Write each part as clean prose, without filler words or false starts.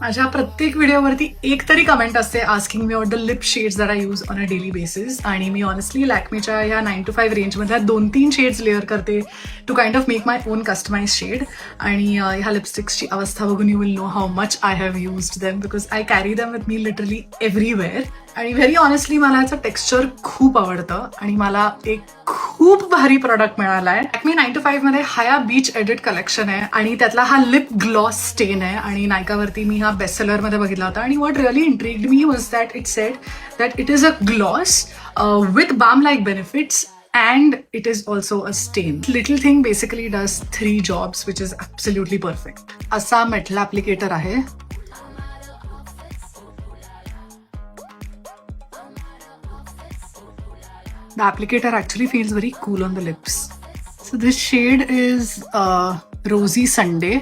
माझ्या प्रत्येक व्हिडिओवरती एक तरी कमेंट असते asking me about the lip shades that I use on a daily basis. आणि मी ऑनेस्टली लॅक्मेच्या या 9 to 5 रेंजमधल्या 2-3 शेड्स लेअर करते to kind of make my own customize shade. आणि ह्या लिपस्टिक्सची अवस्था बघून you will know how much I have used them because I carry them with me literally everywhere. आणि व्हेरी ऑनेस्टली मला याचं टेक्स्चर खूप आवडतं आणि मला एक खूप भारी प्रोडक्ट मिळाला आहे. लॅक्मे 9 to 5 मध्ये हाया बीच एडिट कलेक्शन आहे आणि त्यातला हा लिप ग्लॉस स्टेन आहे. आणि नायकावरती मी हा बेस्ट सेलर मध्ये बघितला होता. आणि what really intrigued me was that it said that it is a gloss with balm like benefits and it is also a stain. Little thing basically does 3 jobs which is absolutely perfect. असा metal ऍप्लिकेटर आहे. The applicator actually feels very cool on the lips. So this shade is Rosy Sunday.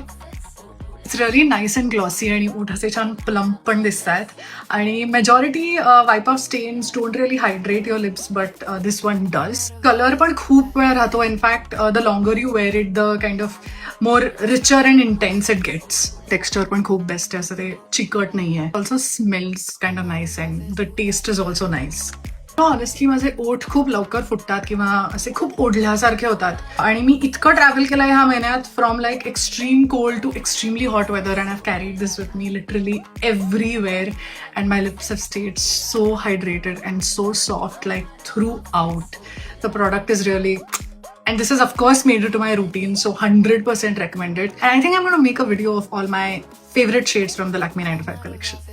It's really nice and glossy आणि ओठाचे छान plump पण दिसत आहेत. आणि majority wipe off stains don't really hydrate your lips but this one does. Colour पण खूप वेळ राहतो. In fact the longer you wear it the kind of more richer and intense it gets. Texture पण खूप बेस्ट आहे, असं ते चिकट नाही आहे. Also smells kind of nice and the taste is also nice. Honestly माझे ओठ खूप लवकर फुटतात किंवा असे खूप ओढल्यासारखे होतात. आणि मी इतकं ट्रॅव्हल केलं ह्या महिन्यात from like extreme cold to extremely hot weather and I have carried this with me literally everywhere and my lips have stayed so hydrated and so soft like throughout. The product is really and this is of course made it to my routine, so 100% recommended. And I think I'm going to make a video of all my favorite shades from the Lakme 9 to 5 collection.